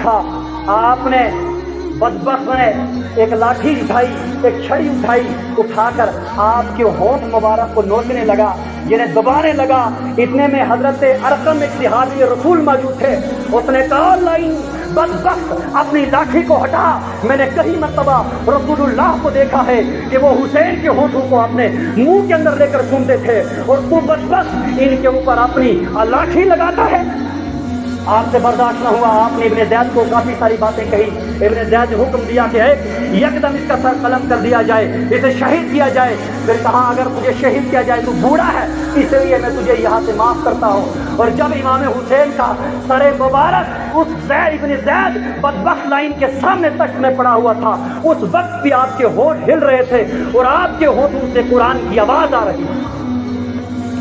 देखा, आपने बदबख्त ने एक लाठी उठाई, एक छड़ी उठाई, उठाकर आपके होंठ मुबारक को नोचने लगा, जिन्हें दबाने लगा। इतने में हजरत अरकम एक सहाबी रसूल मौजूद थे। उसने कहा, लाइन बदबख्त अपनी लाठी को हटा, मैंने कई मर्तबा रसूलुल्लाह को देखा है कि वो हुसैन के होठों को अपने मुंह के अंदर लेकर सुनते थे, और तू बदबख्त इनके ऊपर अपनी लाठी लगाता है। आपसे बर्दाश्त न हुआ, आपने इब्ने ज़ैद को काफ़ी सारी बातें कही। इब्ने ज़ैद ने हुक्म दिया कि एकदम इसका सर कलम कर दिया जाए, इसे शहीद किया जाए। फिर कहा, अगर तुझे शहीद किया जाए तो बूढ़ा है, इसलिए मैं तुझे यहाँ से माफ़ करता हूँ। और जब इमाम हुसैन का सरे मुबारक उस इब्ने ज़ैद बदबख्त लाइन के सामने तख्त में पड़ा हुआ था, उस वक्त भी आपके होंठ हिल रहे थे और आपके होठों से कुरान की आवाज़ आ रही थी।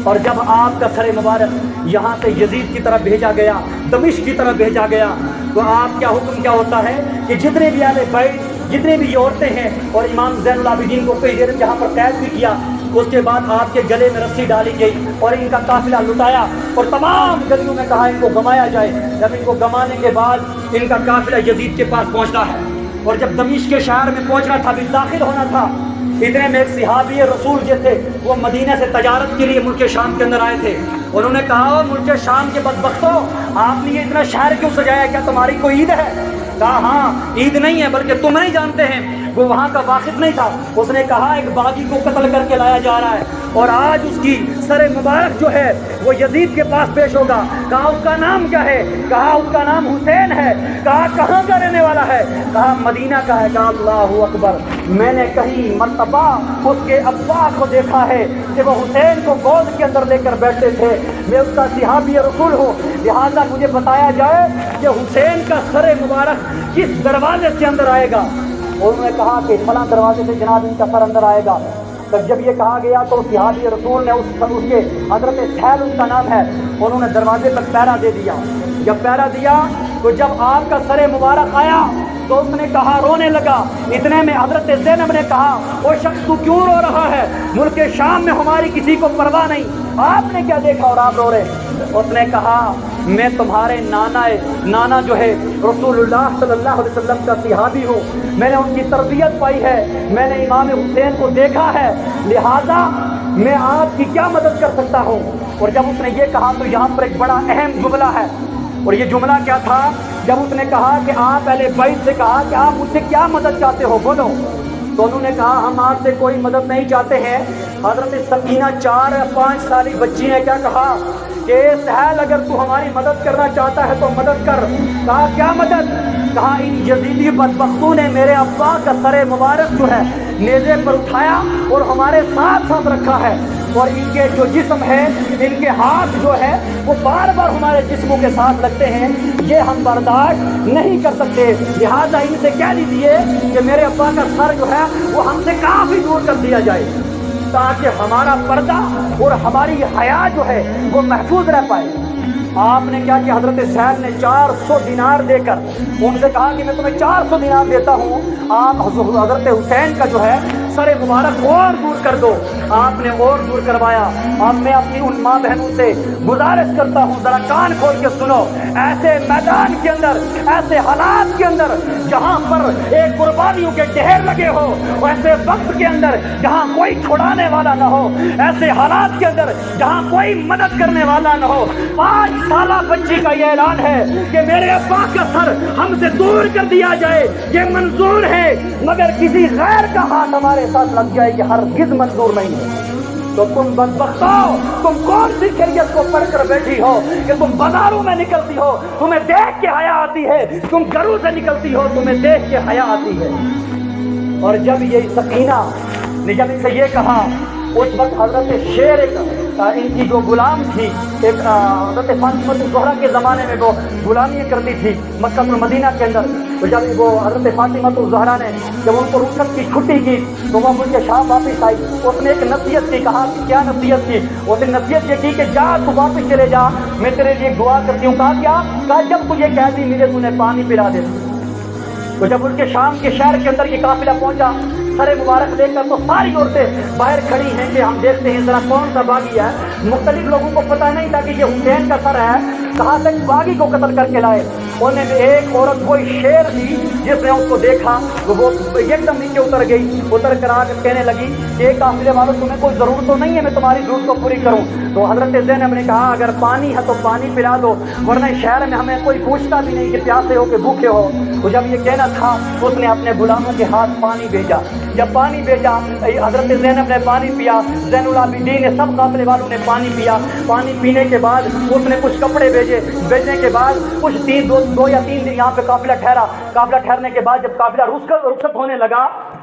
और जब आपका सरे मुबारक यहाँ से यजीद की तरफ भेजा गया, दमिश्क की तरफ भेजा गया, तो आप क्या हुक्म क्या होता है कि जितने भी आले बैठ, जितने भी औरतें हैं, और इमाम ज़ैनुल आबिदीन को कई देर यहाँ पर कैद भी किया। उसके बाद आपके गले में रस्सी डाली गई और इनका काफिला लुटाया और तमाम गलियों में कहा इनको गमाया जाए। जब इनको गमाने के बाद इनका काफिला यजीद के पास पहुँचता है, और जब दमिश्क के शहर में पहुँचना था, भी दाखिल होना था, इतने में एक सहाबी रसूल जो थे वो मदीने से तजारत के लिए मुल्क शाम के अंदर आए थे। उन्होंने कहा, मुल्क शाम के बदबख्तों, आपने ये इतना शहर क्यों सजाया, क्या तुम्हारी कोई ईद है? कहा, हाँ ईद नहीं है, बल्कि तुम नहीं जानते हैं, वो वहाँ का वाकिफ नहीं था। उसने कहा, एक बागी को कत्ल करके लाया जा रहा है और आज उसकी सरे मुबारक जो है वो यजीद के पास पेश होगा। कहा, उसका नाम क्या है? कहा, उसका नाम हुसैन है। कहा, कहाँ का रहने वाला है? कहा, मदीना का है। कहा, अल्लाहु अकबर, मैंने कहीं मर्तबा उसके अब्बा को देखा है कि वो हुसैन को गोद के अंदर लेकर बैठते थे। मैं उसका सहाबी रसूल हूँ, लिहाजा मुझे बताया जाए कि हुसैन का सरे मुबारक किस दरवाजे से अंदर आएगा। उन्होंने कहा कि फलां दरवाजे से जनाब इनका सर अंदर आएगा। तब जब ये कहा गया तो सहाबी रसूल ने उसके हजरत सैल उसका नाम है, उन्होंने दरवाजे पर पहरा दे दिया। जब पहरा दिया तो जब आपका सरे मुबारक आया तो उसने कहा, रोने लगा। इतने में हजरत ज़ैनब ने कहा, वो शख्स तू क्यों रो रहा है? मुल्क शाम में हमारी किसी को परवाह नहीं, आपने क्या देखा और आप रो रहे? उसने कहा, मैं तुम्हारे नाना जो है रसूलुल्लाह सल्लल्लाहु अलैहि वसल्लम का सहाबी हूँ, मैंने उनकी तरबियत पाई है, मैंने इमाम हुसैन को देखा है, लिहाजा मैं आपकी क्या मदद कर सकता हूँ। और जब उसने ये कहा तो यहाँ पर एक बड़ा अहम जुमला है, और ये जुमला क्या था? जब उसने कहा कि आप अहले बैत से कहा कि आप मुझसे क्या मदद चाहते हो, बोलो। तो उन्होंने कहा, हम आपसे कोई मदद नहीं चाहते हैं। हजरत सकीना 4 या 5 साली बच्ची ने क्या कहा कि सहल, अगर तू हमारी मदद करना चाहता है तो मदद कर। कहा, क्या मदद? कहा, इन यजीदी बदबख्तों ने मेरे अब्बा का सरे मुबारक जो है नेज़े पर उठाया और हमारे साथ साथ रखा है, और इनके जो जिस्म है, इनके हाथ जो है वो बार बार हमारे जिस्मों के साथ लगते हैं, ये हम बर्दाश्त नहीं कर सकते। लिहाजा इनसे कह दीजिए कि मेरे अब्बा का सर जो है वो हमसे काफ़ी दूर कर दिया जाए, ताकि हमारा पर्दा और हमारी हया जो है वो महफूज रह पाए। आपने क्या किया? हजरत सैद ने 400 दिनार देकर उनसे कहा कि मैं तुम्हें 400 दिनार देता हूँ, आप हजरत हुसैन का जो है सरे मुबारक और दूर कर दो। आपने और दूर करवाया। अब मैं अपनी उन माँ बहनों से गुजारिश करता हूँ, जरा कान खोल के सुनो। ऐसे मैदान के अंदर, ऐसे हालात के अंदर जहाँ पर एक कुर्बानियों के ढेर लगे हो, ऐसे वक्त के अंदर जहाँ कोई छुड़ाने वाला ना हो, ऐसे हालात के अंदर जहाँ कोई मदद करने वाला ना हो, 5 साला बच्ची का ये ऐलान है कि मेरे अब्बा का सर हमसे दूर कर दिया जाए, ये मंजूर है, मगर किसी गैर का हाथ हमारे साथ लग जाए कि हरगिज़ मंजूर नहीं है। तो तुम बदबख्तों, तुम कौन सी खैरियत को पढ़कर बैठी हो कि तुम बाजारों में निकलती हो, तुम्हें देख के हया आती है, तुम घरों से निकलती हो, तुम्हें देख के हया आती है। और जब ये सकीना ने जब इनसे ये कहा, उस वक्त हजरत शेर इनकी जो गुलाम थी, एक हजरत फातिमा ज़हरा के ज़माने में वो गुलामी करती थी मक्का और मदीना के अंदर। तो जब वो हजरत फातिमा ज़हरा ने जब उनको रुखसत की छुट्टी की तो वह मुल्क शाम वापस आई। उसने एक नसीहत की। कहा, क्या नसीहत की? उसने नसीहत ये की कि जा तू वापस चले जा, मैं तेरे लिए दुआ करती हूँ। कहा, क्या? कहा, जब तुझे कैदी मिले तूने पानी पिला दे। तो जब उनके शाम के शहर के अंदर ये काफिला पहुंचा सरे मुबारक लेकर, तो सारी औरतें बाहर खड़ी हैं कि हम देखते हैं जरा कौन सा बागी है। मुख्तलिफ लोगों को पता नहीं था कि ये हुसैन का सर है, कहाँ तक बागी को कत्ल करके लाए। उन्हें एक औरत कोई शेर थी, जिसने उसको देखा तो वो एकदम नीचे उतर गई। उतर कर आकर कहने लगी कि काफिले वालों, तुम्हें कोई ज़रूरत तो नहीं है मैं तुम्हारी ज़रूरत को पूरी करूं। तो हज़रत ज़ैनब ने कहा अगर पानी है तो पानी पिला दो, वरना शहर में हमें कोई पूछता भी नहीं कि प्यासे हो कि भूखे हो। तो जब ये कहना था उसने अपने गुलामों के हाथ पानी भेजा। जब पानी भेजा हज़रत ज़ैनब ने पानी पिया, ज़ैनुल आबिदीन ने, सब काफिले वालों ने पानी पिया। पानी पीने के बाद उसने कुछ कपड़े भेजे। भेजने के बाद कुछ दो या तीन दिन यहाँ पे काफिला ठहरा। काफिला ठहरने के बाद जब काफिला रुखसत होने लगा,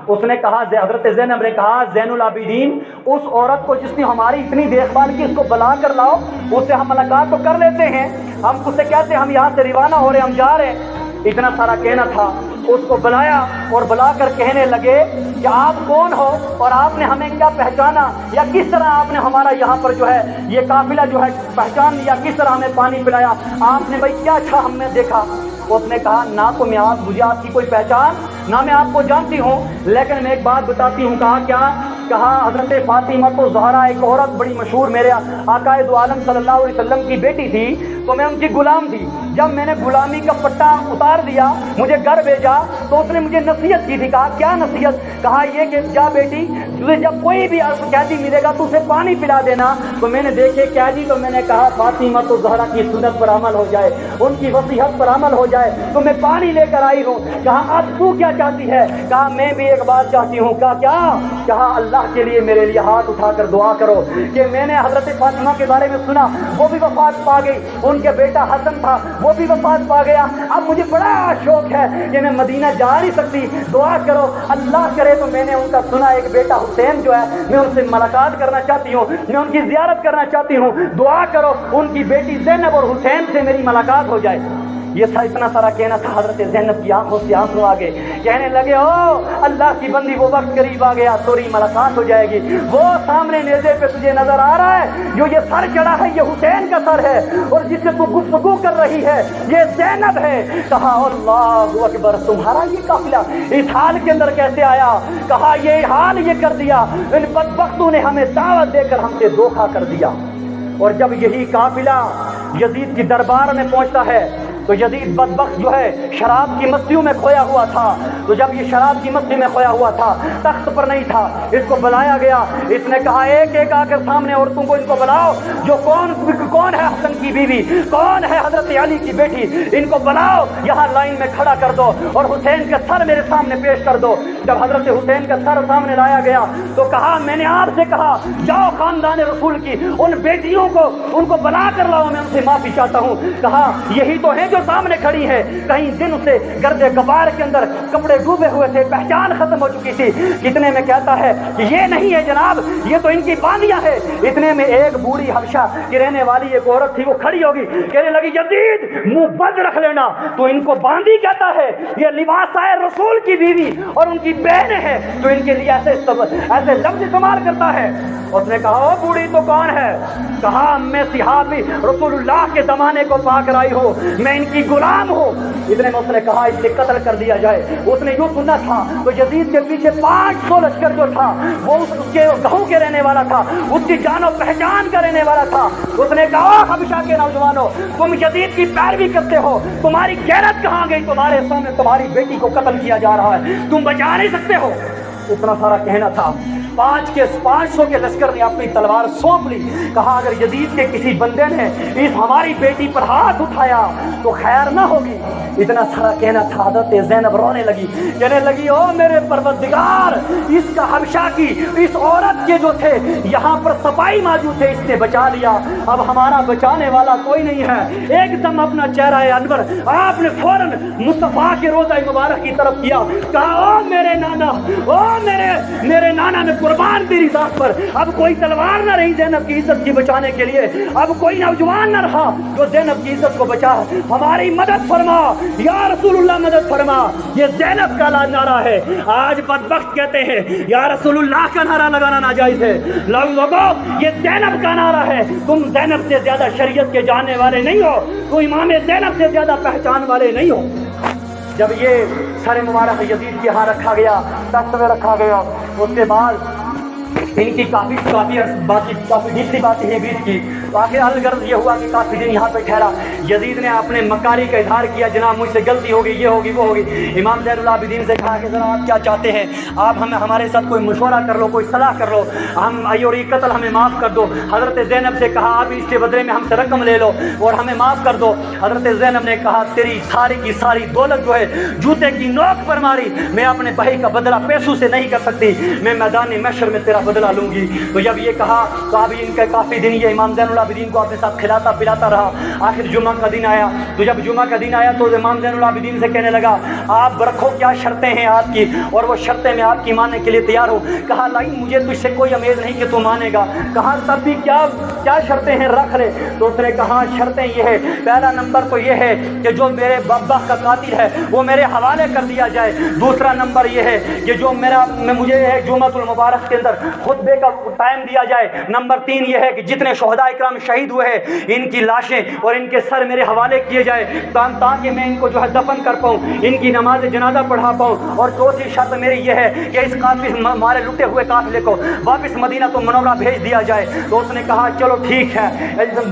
उसने कहा, हज़रत ज़ैनब ने कहा ज़ैनुल आबिदीन, उस औरत को जिसने हमारी इतनी देखभाल की, उसको बुला कर लाओ, उससे हम मुलाकात तो कर लेते हैं। हम उससे कहते हैं हम यहाँ से रवाना हो रहे, हम जा रहे हैं। इतना सारा कहना था। उसको बुलाया और बुलाकर कहने लगे कि आप कौन हो और आपने हमें क्या पहचाना, या किस तरह आपने हमारा यहाँ पर जो है ये काफिला जो है पहचान लिया, किस तरह हमें पानी पिलाया आपने, भाई क्या अच्छा हमने देखा। उसने कहा ना तो मुझे आपकी कोई पहचान, ना मैं आपको जानती हूँ, लेकिन मैं एक बात बताती हूँ। कहा क्या? कहा हज़रत फातिमा तो ज़हरा एक औरत बड़ी मशहूर मेरे आकाए दो आलम सल्लल्लाहु अलैहि वसल्लम की बेटी थी, तो मैं उनकी गुलाम थी। जब मैंने गुलामी का पट्टा उतार दिया, मुझे घर भेजा, तो उसने मुझे नसीहत की थी। कहा क्या नसीहत? कहा ये कि जा बेटी, तुझे जब कोई भी कैदी मिलेगा तो उसे पानी पिला देना। तो मैंने देखे कैदी, तो मैंने कहा फातिमा तो ज़हरा की सुन्नत पर अमल हो जाए, उनकी वसीयत पर अमल हो जाए, तो मैं पानी लेकर आई हूँ। कहा अब तू क्या चाहती है? कहा मैं भी एक बात चाहती हूँ। कहा क्या? कहा अल्लाह के लिए मेरे लिए हाथ उठाकर दुआ करो कि मैंने हज़रत फातिमा के बारे में सुना, वो भी वफात पा गई, उनके बेटा हसन था वो भी वफात पा गया। अब मुझे बड़ा शौक है कि मैं मदीना जा नहीं सकती, दुआ करो, अल्लाह करे तो मैंने उनका सुना एक बेटा हुसैन जो है, मैं उनसे मुलाकात करना चाहती हूँ, मैं उनकी ज़ियारत करना चाहती हूँ, दुआ करो उनकी बेटी ज़ैनब और हुसैन से मेरी मुलाकात हो जाए। ये इतना सारा कहना था। हज़रत ज़ैनब की आंखों से आंसू आ गए। कहने लगे ओ अल्लाह की बंदी, वो वक्त करीब आ गया, तेरी मुलाकात हो जाएगी। वो सामने नेज़े पे तुझे नजर आ रहा है, जो ये सर चढ़ा है ये हुसैन का सर है, और जिससे तू गुफ्तगू कर रही है ये ज़ैनब है। कहा अल्लाहु अकबर, तुम्हारा ये काफिला इस हाल के अंदर कैसे आया? कहा ये हाल ये कर दिया, इन बदबख्तों ने हमें दावत देकर हमसे धोखा कर दिया। और जब यही काफिला यजीद की दरबार में पहुंचता है, तो यजीद बदबख्त जो है शराब की मस्तियों में खोया हुआ था। तो जब ये शराब की मस्ती में खोया हुआ था, तख्त पर नहीं था, इसको बुलाया गया। इसने कहा एक एक आकर सामने औरतों को इनको बुलाओ, जो कौन है हसन की बीवी, कौन है हजरत अली की बेटी, इनको बुलाओ, यहाँ लाइन में खड़ा कर दो और हुसैन का सर मेरे सामने पेश कर दो। जब हजरत हुसैन का सर सामने लाया गया तो कहा मैंने आपसे कहा जाओ खानदान रसूल की उन बेटियों को उनको बुला कर लाओ, मैं उनसे माफी चाहता हूँ। कहा यही तो है जो सामने खड़ी है। कहीं दिन से गर्दे गबार के अंदर कपड़े डूबे हुए थे, पहचान खत्म हो चुकी थी। कितने में कहता है कि ये नहीं है जनाब, ये तो इनकी बांदियां है। इतने में एक बूढ़ी हबशा की रहने वाली एक औरत थी, वो खड़ी होगी, कहने लगी यजीद मुंह बंद रख लेना, तो इनको बांदी कहता है, ये लिबास है रसूल की बीवी और उनकी बहन है, तो इनके लिए ऐसे लफ्ज इस्तेमाल करता है। उसने कहा ओ बूढ़ी तो कौन है? कहा मैं सिहाबी रसूलुल्लाह के जमाने को पाकर आई हूँ, मैं इनकी गुलाम हूँ। इतने में उसने कहा इसे कत्ल कर दिया जाए। उसने यूँ सुना था तो यजीद के पीछे 500 लश्कर जो था वो उसके गाँव के रहने वाला था, उसकी जानो पहचान का रहने वाला था। उसने कहा हबशा के नौजवानों, तुम यजीद की पैरवी करते हो, तुम्हारी गैरत कहाँ गई? तुम्हारे सामने तुम्हारी बेटी को कत्ल किया जा रहा है, तुम बचा नहीं सकते हो। इतना सारा कहना था। 500 के लश्कर ने अपनी तलवार सौंप ली। कहा अगर यजीद के किसी बंदे ने इस हमारी बेटी पर हाथ उठाया तो खैर ना होगी। इतना सारा कहना था। हज़रत ज़ैनब रोने लगी, कहने लगी ओ मेरे परवरदिगार, इसका हबशा की इस औरत के जो थे यहाँ पर सपाई मौजूद थे, इसने बचा लिया, अब हमारा बचाने वाला कोई नहीं है। एकदम अपना चेहरा अनवर आपने फौरन मुस्तफ़ा के रोज़ा मुबारक की तरफ किया। कहा ओ मेरे नाना, ओ मेरे नाना ने कुर्बान तेरी जात पर, अब कोई तलवार ना रही ज़ैनब की इज्जत की बचाने के लिए, अब कोई नौजवान ना रहा जो ज़ैनब की इज्जत को बचा। हमारी मदद फरमा या रसूलुल्लाह, मदद फरमा। ये ज़ैनब का नारा है। आज बदबख्त कहते हैं या रसूलुल्लाह का नारा लगाना नाजायज है। लोगों ये ज़ैनब का नारा है। तुम ज़ैनब से ज्यादा शरीयत के जानने वाले नहीं हो, तुम इमाम ज़ैनब से ज्यादा पहचान वाले नहीं हो। जब ये सर मुबारक यजीद के यहाँ रखा गया, तख्त में रखा गया, उसके बाद इनकी काफ़ी ढीली बात ये बीत की। तो आखिर अलगर्ज ये हुआ कि काफ़ी दिन यहाँ पे ठहरा। यजीद ने अपने मक्कारी का इजहार किया, जनाब मुझसे गलती होगी, ये होगी वो होगी। इमाम ज़ैनुल आबिदीन से कहा कि ज़रा आप क्या चाहते हैं, आप हमारे साथ कोई मशवरा कर लो, कोई सलाह कर लो, हम और ये कत्ल हमें माफ़ कर दो। हज़रत ज़ैनब से कहा आप इसके बदले में हमसे रकम ले लो और हमें माफ़ कर दो। हज़रत ज़ैनब ने कहा तेरी सारी की सारी दौलत जो है जूते की नोक पर मारी, मैं अपने भाई का बदला पैसों से नहीं कर सकती, मैं मैदान महशर में तेरा बदला लूँगी। तो जब ये कहा तो अभी इनके काफ़ी दिन ये इमाम ज़ैनुल आबिदीन को अपने साथ खिलाता पिलाता रहा। आखिर जुम्मा का दिन आया। तो जब जुम्मा का दिन आया तो इमाम ज़ैनुल आबिदीन से कहने लगा आप रखो क्या शर्तें हैं आपकी, और वो शर्तें मैं आपकी मानने के लिए तैयार हूँ। कहा नहीं मुझे तुझसे कोई उम्मीद नहीं कि तू मानेगा। कहा तब भी क्या क्या शर्तें हैं, रख ले। तो उसने कहा शर्तें ये है, पहला नंबर तो ये है कि जो मेरे बाबा का कातिल है वो मेरे हवाले कर दिया जाए। दूसरा नंबर ये है कि जो मुझे है जुम्मतुल मुबारक के अंदर खुतबे का टाइम दिया जाए। नंबर 3 ये है कि जितने शोहदा इकराम शहीद हुए हैं इनकी लाशें और इनके सर मेरे हवाले किए जाए ताकि मैं इनको जो है दफन कर पाऊँ, इनकी नमाज जनाजा पढ़ा पाऊँ। और चौथी शर्त मेरी ये है कि इस काफिल हमारे लुटे हुए काफिले को वापस मदीना तो मुनव्वरा भेज दिया जाए। तो उसने कहा चलो ठीक है।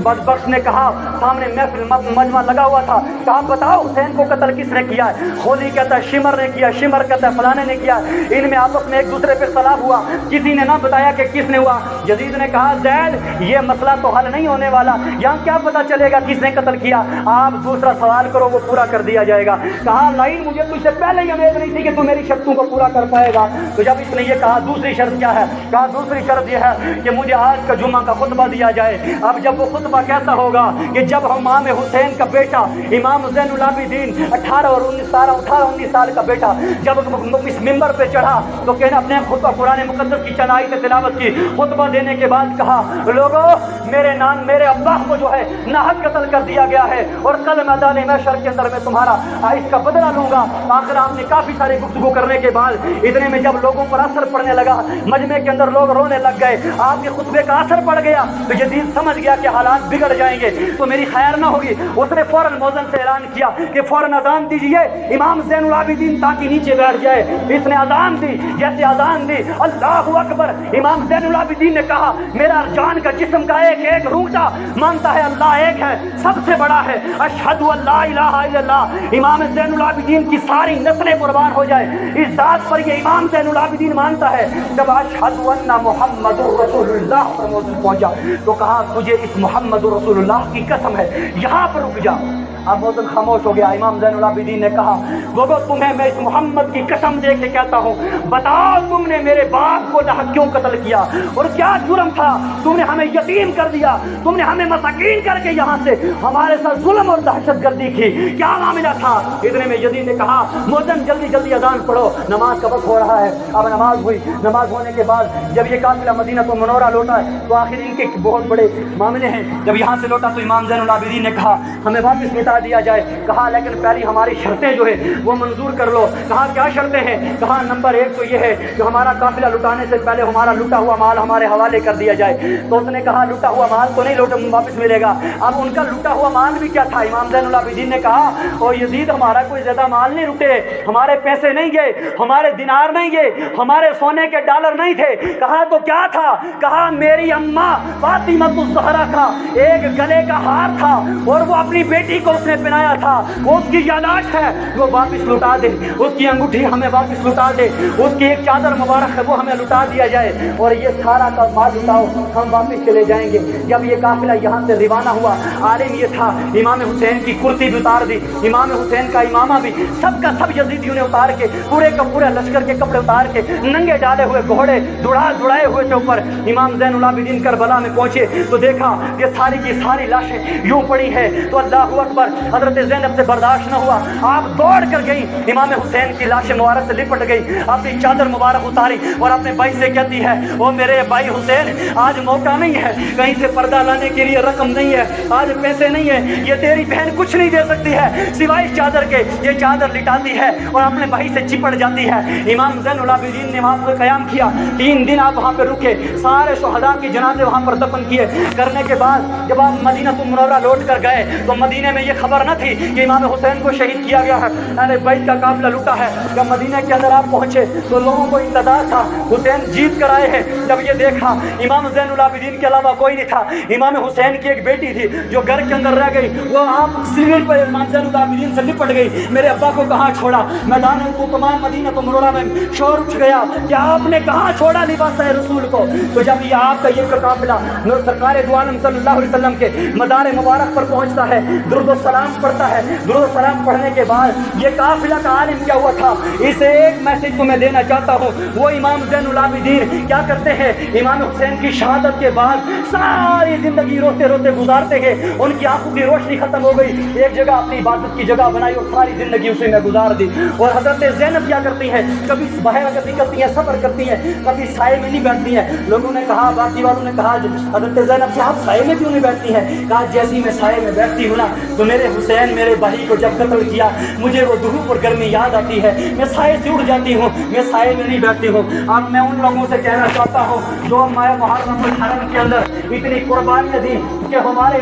बदबख्श ने कहा, सामने महफिल मजमा लगा हुआ था, कहा बताओ हुसैन को कत्ल किसने किया है। होली कहता है शिमर ने किया, शिमर कहता है फलाने ने किया। इनमें आपस में एक दूसरे पे सलाह हुआ, किसी ने ना बताया कि किसने हुआ। यजीद ने कहा ज़ैद ये मसला तो हल नहीं होने वाला, यहाँ क्या पता चलेगा किसने कत्ल किया, आप दूसरा सवाल करो वो पूरा कर दिया जाएगा। कहा नहीं मुझे तुझसे पहले ही उम्मीद नहीं थी कि तू मेरी शर्तों को पूरा कर पाएगा। तो जब इसने ये कहा दूसरी शर्त क्या है, कहा दूसरी शर्त यह है कि मुझे आज का जुम्मा का खुतबा दिया जाए। अब जब वो खुतबा कैसा होगा कि जब इमाम हुसैन का बेटा इमाम ज़ैनुल आबिदीन 18 और 19 साल का बेटा जब इस मिंबर पे चढ़ा तो कहना अपने खुतबा कुरान मुकद्दस की चनाई से तिलावत की। खुतबा देने के बाद कहा लोगों मेरे अब्बा को जो है नाहक कत्ल कर दिया गया है और कल मैदान महशर के अंदर मैं तुम्हारा इसका बदला लूंगा। आखिर आपने काफी सारी गुफ्तगू करने के बाद इतने में जब लोगों पर असर पड़ने लगा, मजमे के अंदर लोग रोने लग गए, आपके खुतबे का असर पड़ गया तो यजीद समझ गया कि हालात बिगड़ जाएंगे तो मेरी खैर ना होगी। उसने फौरन मौज़न से ऐलान किया कि फौरन अजान दीजिए, इमाम ज़ैनुल आबिदीन ताकि नीचे बैठ जाए। इसने अजान दी, जैसे अजान दी अल्लाहु अकबर, इमाम ज़ैनुल आबिदीन ने कहा मेरा जान का जिस्म का एक एक रूंगटा मानता है अल्लाह एक है, सबसे बड़ा है। अशहदु अल्ला इलाहा इल्लल्लाह। इमाम ज़ैनुल आबिदीन की सारी नस्लें कुर्बान हो जाए इस बात पर ये इमाम ज़ैनुल आबिदीन मानता है। जब अशहदु अन्ना मुहम्मदुर रसूलुल्लाह पर मौजूद पहुंचा तो कहा तुझे इस मुहम्मदुर रसूलुल्लाह की कसम है यहाँ पर रुक जा। अब मौजूद खामोश हो गया। इमाम ज़ैनुल आबिदीन ने कहा लोगों तुम्हें मैं इस मोहम्मद की कसम दे के कहता हूँ, बताओ तुमने मेरे बाप को नाहक क्यों कत्ल किया और क्या जुर्म था, तुमने हमें यतीम कर दिया, तुमने हमें मसाकीन करके यहाँ से हमारे साथ जुल्म और दहशतगर्दी की, क्या मामला था। इतने में यजीद ने कहा मौज़न जल्दी जल्दी अजान पढ़ो, नमाज का वक्त हो रहा है। अब नमाज हुई। नमाज होने के बाद जब ये काफिला मदीना तो मुनव्वरा लौटा है तो आखिर इनके बहुत बड़े मामले हैं। जब यहाँ से लौटा तो इमाम ज़ैनुल आबिदीन ने कहा हमें वापस लौटा दिया जाए। कहा लेकिन पहली हमारी शर्तें जो है वो मंजूर कर लो। कहा क्या शर्तें हैं। कहा नंबर 1 तो ये है कि हमारा काफिला लुटाने से पहले हमारा लुटा हुआ माल हमारे हवाले कर दिया जाए। तो उसने कहा लुटा हुआ माल तो नहीं वापस मिलेगा। अब उनका लुटा हुआ माल भी क्या था। इमाम ज़ैनुल आबिदीन ने कहा ओ यजीद हमारा कोई ज्यादा माल नहीं लुटे, हमारे पैसे नहीं गए, हमारे दिनार नहीं गए, हमारे सोने के डॉलर नहीं थे। कहा तो क्या था। कहा मेरी अम्मा फातिमातुज़ ज़हरा का एक गले का हार था और वो अपनी बेटी को उसने पहनाया था, वो उसकी यादाश्त है, वो वापस लुटा दे। उसकी अंगूठी हमें वापस लुटा दे, उसकी एक चादर मुबारक है वो हमें लुटा दिया जाए और ये सारा का माल लुटाओ, हम वापस चले जाएंगे। जब ये काफिला यहाँ से रवाना हुआ आलिम ये था इमाम हुसैन की कुर्सी भी उतार दी, इमाम हुसैन का इमामा भी, सबका सब यजीदियों ने उतार के पूरे का पूरा लश्कर के कपड़े उतार के नंगे डाले हुए घोड़े दुड़ाए हुए थे ऊपर। इमाम ज़ैनुल आबिदीन करबला में पहुंचे तो देखा ये सारी की सारी लाशें यूं पड़ी है। तो अल्लाहु अकबर, हजरत ज़ैनब से बर्दाश्त न हुआ, आप दौड़ कर गई, इमाम हुसैन की लाशें मुबारक से लिपट गई, अपनी चादर मुबारक उतारी और अपने भाई से कहती है ओ मेरे भाई हुसैन आज मौका नहीं है, कहीं से पर्दा लाने के लिए रकम नहीं है, आज पैसे नहीं है, ये तेरी बहन कुछ नहीं दे सकती है सिवाय इस चादर के। ये चादर लिटाती है और अपने भाई से चिपट जाती है। इमाम ज़ैनुल आबिदीन ने वहाँ पर क़याम किया, 3 दिन आप वहाँ पर रुके, सारे शुहदा के जनाजे वहाँ पर दफन किए। करने के बाद जब आप मदीना मुनव्वरा लौट कर गए तो मदीने में ये खबर न थी कि इमाम हुसैन को शहीद किया गया है, अहले बैत का काफिला लुटा है। जब मदीने के अंदर आप पहुंचे तो लोगों को इंतजार था, हुसैन जीत कर आए हैं। जब ये देखा इमाम ज़ैनुल आबिदीन के अलावा कोई नहीं था। इमाम हुसैन की एक बेटी थी जो घर के अंदर रह गई, वो आप सिविल पर इमाम ज़ैनुल आबिदीन से निपट गई, मेरे अब्बा को कहाँ छोड़ा। मैदान को तमाम मदीना तो मुनव्वरा में शोर उठ गया कि आपने कहाँ छोड़ा लिबास रसूल को। तो जब ये आपका ये काफिला नूर सरकार दो आलम सल्लल्लाहु अलैहि वसल्लम के मदार मुबारक पर पहुंचता है, दुरूद व सलाम पढ़ता है, दुरूद व सलाम पढ़ने के बाद ये काफिला का आलिम क्या हुआ था, इसे एक मैसेज को मैं देना चाहता हूँ। वो इमाम ज़ैनुल आबिदीन क्या करते हैं, इमाम हुसैन की शहादत के बाद सारी जिंदगी रोते रोते गुजारते गए, उनकी आंखों की रोशनी खत्म हो गई, एक जगह अपनी इबादत की जगह बनाई और सारी जिंदगी उसी में गुजार दी। और हजरत ज़ैनब क्या करती हैं, कभी बाहर अगर निकलती हैं सफर करती हैं, कभी साए में नहीं बैठती हैं। लोगों ने कहा, बाकी वालों ने कहा हजरत ज़ैनब साहब साए में क्यों नहीं बैठती हैं? कहा जैसी मैं साए में बैठती हूँ ना तो मेरे हुसैन मेरे भाई को जब कत्ल किया मुझे वो धूप और गर्मी याद आती है, मैं साए से उड़ जाती हूँ, मैं साए में नहीं बैठती हूँ। अब मैं उन लोगों से कहना चाहता हूँ जो माया मुहर्रम हरम के अंदर इतनी कुर्बानियाँ दी कि हमारे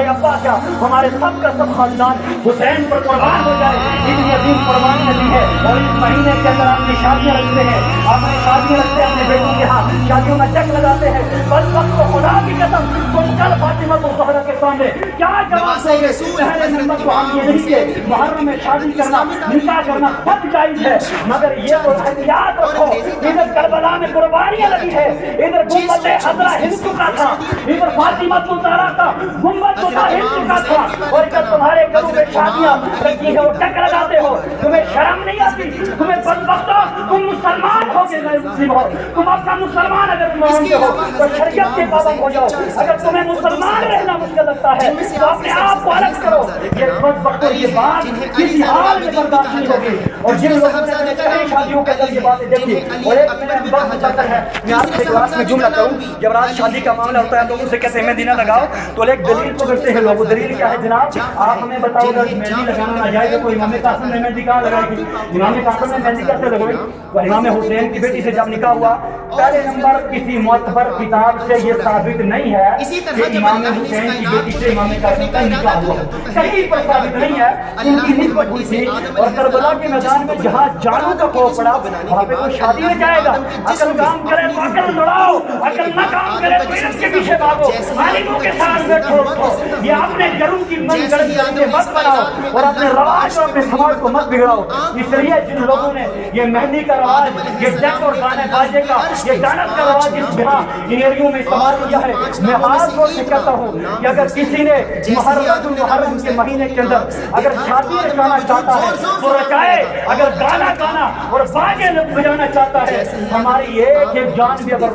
अब्बा क्या हमारे सब का सब खानदान हुसैन पर कुर्बान हो जाए, इतनी अजीम कुर्बानियाँ दी है। और इस महीने के अंदर अपनी शादियाँ रखते हैं, अपनी शादियाँ रखते हैं अपने बेटों के यहाँ, शादियों में चेक लगाते हैं। बस वक्त को खुदा की कसम तुम कल फातिमा तो ज़हरा के सामने क्या जवाब दोगे? पहले नंबर को हम ये नहीं कि मुहर्रम में शादी करना निकाह करना सब जायज़ है, मगर ये तो एहतियात रखो, इधर करबला में कुर्बानियाँ लगी है, इधर गुम्बद हज़रा हिल चुका था, इधर फातिमा तो ज़हरा का गुम्बद तो हिल चुका था। और जब तुम्हारे घरों में शादियाँ रखी है और टक लगाते हो, तुम्हें शर्म नहीं आती? तुम्हें बदबख्तो, तुम मुसलमान हो के गैर मुस्लिम हो, तुम अपना मुसलमान अगर मानते हो तो शरीयत के पाबंद हो जाओ। अगर तुम्हें मुसलमान रहना मुश्किल लगता है तो अपने आप को अलग करो। ये बदबख्तो ये बात किसी हाल में बर्दाश्त नहीं होगी। और जिन लोगों ने कई शादियों के अंदर ये बातें देखी, और एक मेरे वक्त बताता है, मैं आपसे क्लास में जुमला कहूँ, जब रात शादी का मामला होता है लोगों से कहते हैं मेहंदी ना लगाओ, तो एक दलील पकड़ते हैं लोग। दलील क्या है जनाब? आप हमें बताओ अगर मेहंदी लगाना ना जाए तो कोई इमाम कासिम ने मेहंदी कहाँ लगाएगी? इमाम कासिम ने मेहंदी कैसे लगाई? और इमाम हुसैन की बेटी से जब निकाह हुआ, पहले नंबर किसी मुअतबर किताब से ये साबित नहीं है कि इमाम हुसैन की बेटी से इमाम कासिम का निकाह हुआ, कहीं पर साबित नहीं है। उनकी निस्बत हुई थी। और करबला के मैदान में जहाँ जानों का खौफ पड़ा वहाँ पे कोई शादी में जाएगा? अकल काम करे तो अकल लड़ाओ, अकल न काम करे तो इल्म के पीछे भागो, आलिमों के साथ बैठो उठो। ये अपने घरों की मनगढ़ंत चीजें मत बनाओ और अपने रवाज और अपने समाज को मत बिगड़ाओ। इसलिए जिन लोगों ने ये मेहंदी का रवाज, ये डेक और गाने बाजे का, ये डांस का रवाज इस बिहार इन एरियो में इस्तेमाल किया है, मैं हाथ जोड़ के कहता हूँ कि अगर किसी ने मुहर्रम के महीने के अंदर अगर शादी रचाना चाहता है तो रचाए, अगर गाना गाना और बाजे बजाना चाहता है, हमारी एक एक जान भी अगर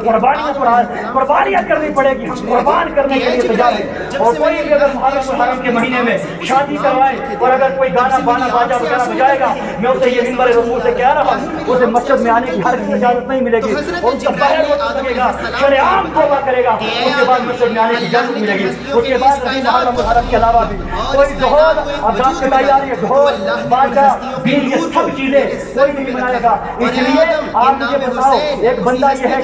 कुर्बानियाँ करनी पड़ेगी, कुर्बान करने के लिए तैयार है। और कोई भी अगर मुहर्रम के महीने में शादी करवाए और अगर कोई गाना बाना बाजा वगैरह बजाएगा, मैं उसे ये मिंबर रसूल से कह रहा हूँ, उसे मस्जिद में आने की हर इजाजत नहीं मिलेगी, और उसका बाहर लगेगा, शरेआम तौबा करेगा, उसके बाद मस्जिद में आने की इजाजत मिलेगी। उसके बाद मुहर्रम के अलावा भी कोई ढोल अब रात कटाई आ रही है, ढोल बाजा बीन ये सब चीजें कोई नहीं बनाएगा। इसलिए आप मुझे बताओ, एक बंदा ये है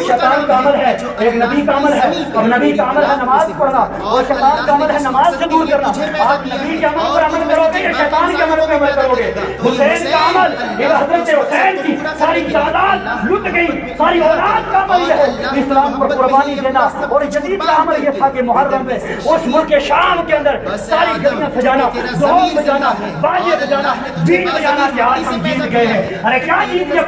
शैतान का अमल है, एक नबी का अमल है, और नबी का अमल है नमाज पढ़ना, और शैतान का अमल है नमाज से दूर करना। आप नबी के अमल पर अमल करोगे या शैतान के अमल पर अमल करोगे? हुसैन का अमल, हजरत हुसैन की सारी जायदाद लुट गई, सारी औलाद का अमल है इस्लाम पर कुर्बानी देना। और जदीद का अमल ये था कि मुहर्रम में उस मुल्क के शाम के अंदर सारी गलियां सजाना, ढोल बजाना, बाजे बजाना, बीन बजाना कि आज हम जीत गए हैं। अरे क्या जीत गया?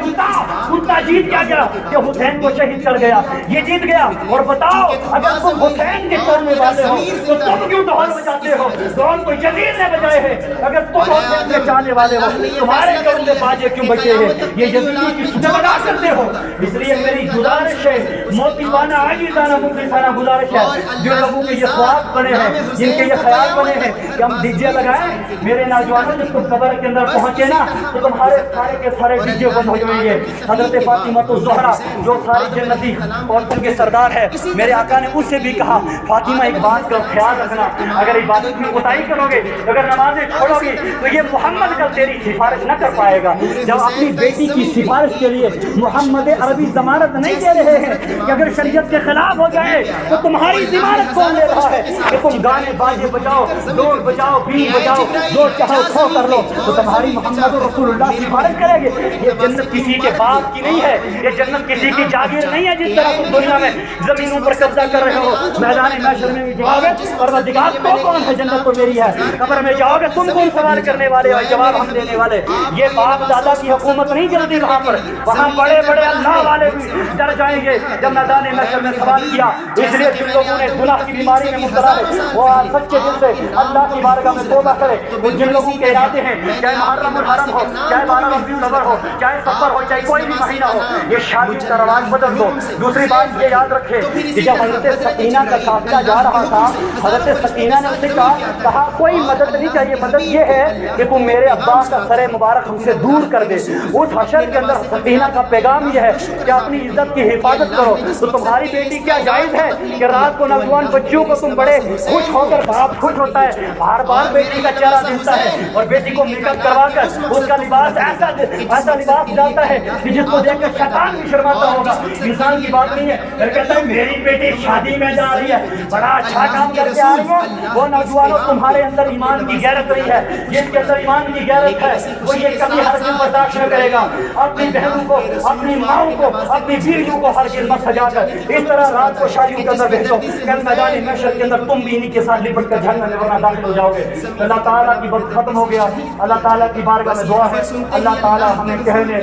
कुत्ता जीत क्या गया कि हुसैन को शहीद कर गया, ये जीत गया। और बताओ अगर तुम हुसैन के तोड़ने वाले हो तो तुम क्यों ढोल बजाते हो? ढोल को यजीद ने बजाए हैं। अगर तुम हुसैन के चाहने वाले हो तुम्हारे घरों में बाजे क्यों बजे हैं? ये यजीदी की सुजबगा करते हो। इसलिए मेरी गुजारिश है, मोतीबाना आजीज़ाना मुखलिसाना गुजारिश है, जो लोगों के ये ख्वाब बने हैं, जिनके ये ख्याल बने हैं कि हम डीजे लगाएं, मेरे नौजवानों जब तुम कब्र के अंदर पहुंचे ना तो तुम्हारे सारे के सारे डीजे बंद हो जाएंगे। हजरत फातिमा तो ज़हरा जो सारी जन्नती और उनके सरदार है, मेरे आका ने उससे भी कहा फातिमा एक बात का ख्याल रखना, अगर इबादत में कोताही करोगे, अगर नमाजें छोड़ोगे तो ये मोहम्मद कल तेरी सिफारिश न कर पाएगा। जब अपनी बेटी की सिफारिश بحث کے لیے محمد عربی ضمانت نہیں دے رہے ہیں کہ اگر شریعت کے خلاف ہو جائے تو تمہاری ضمانت کون لے رہا ہے کہ تم گانے باجے بجاؤ، ڈول بجاؤ، بیڑی بجاؤ، جو چاہو کھو کر لو تو تمہاری محمد رسول اللہ کی حفاظت کرے گی؟ یہ جنت کسی کے باپ کی نہیں ہے، یہ جنت کسی کی جاگیر نہیں ہے جس طرح تم دنیا میں زمینوں پر قبضہ کر رہے ہو۔ میدان محشر میں بھی جاؤ گے پروردگار تو کون ہے؟ جنت تو میری ہے۔ قبر میں جاؤ گے تم کون سوال کرنے والے اور جواب ہم دینے والے؟ یہ باپ دادا کی حکومت نہیں چلتی وہاں پر، وہاں بڑے بڑے اللہ والے بھی ڈر جائیں گے جب میدان محشر میں سوال کیا۔ اس لیے جن لوگوں نے گناہ کی بیماری میں مبتلا ہے وہ سچے دل سے اللہ کی بارگاہ میں توبہ کرے۔ وہ جن لوگوں کے ارادے ہیں، چاہے محرم الحرم ہو، چاہے 12 ربیع الاول ہو، چاہے سفر ہو، چاہے کوئی بھی مہینہ ہو، یہ شادی کا رواج بدل دو۔ دوسری بات یہ یاد رکھے کہ جب حضرت سکینہ کا قافلہ جا رہا تھا، حضرت سکینہ نے اس سے کہا کوئی مدد نہیں چاہیے، مدد یہ ہے کہ تم میرے ابا کا سر مبارک ہم سے دور کر دے۔ اس حشر کے اندر سکینہ کا پیغام یہ ہے کہ اپنی عزت کی حفاظت کرو۔ تو تمہاری بیٹی کیا جائز ہے کہ رات کو نوجوان بچوں کو تم بڑے خوش ہو کر باپ خوش ہوتا ہے، بار بار بیٹی کا چہرہ دیکھتا ہے اور بیٹی کو میک اپ کروا کر اس کا لباس ایسا لباس ڈالتا ہے کہ جس کو دیکھ کر شیطان بھی شرماتا ہوگا۔ انسان کی بات نہیں ہے، پھر کہتا ہے میری بیٹی شادی میں جا رہی ہے، بڑا اچھا کام کر کے آ رہی ہے۔ وہ نوجوانوں تمہارے اندر ایمان کی غیرت نہیں ہے، جس کے اندر ایمان کی غیرت ہے وہ یہ کبھی ہر دن برداشت نہ کرے گا۔ اپنی بہنوں کو، اپنی ماؤں کو، اپنی بیویوں کو ہر دن مت سجا کر اس طرح رات کو شادیوں کے اندر بھیجو، کل میدان محشر کے اندر تم بھی انہیں کے ساتھ لپٹ کر جہنم میں ورنہ داخل ہو جاؤ گے۔ اللہ تعالیٰ کی وقت ختم ہو گیا۔ اللہ تعالیٰ کی بارگاہ میں دعا ہے اللہ تعالیٰ ہمیں کہنے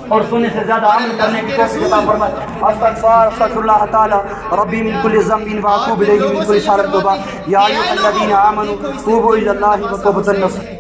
اور سننے سے زیادہ عمل کرنے کی توفیق عطا فرمائے۔ استغفر اللہ تعالیٰ ربی من کل ذنب واتوب الیہ من کل سالم توبہ یا ایھا الذین آمنوا توبوا الی اللہ توبۃ نصوحا۔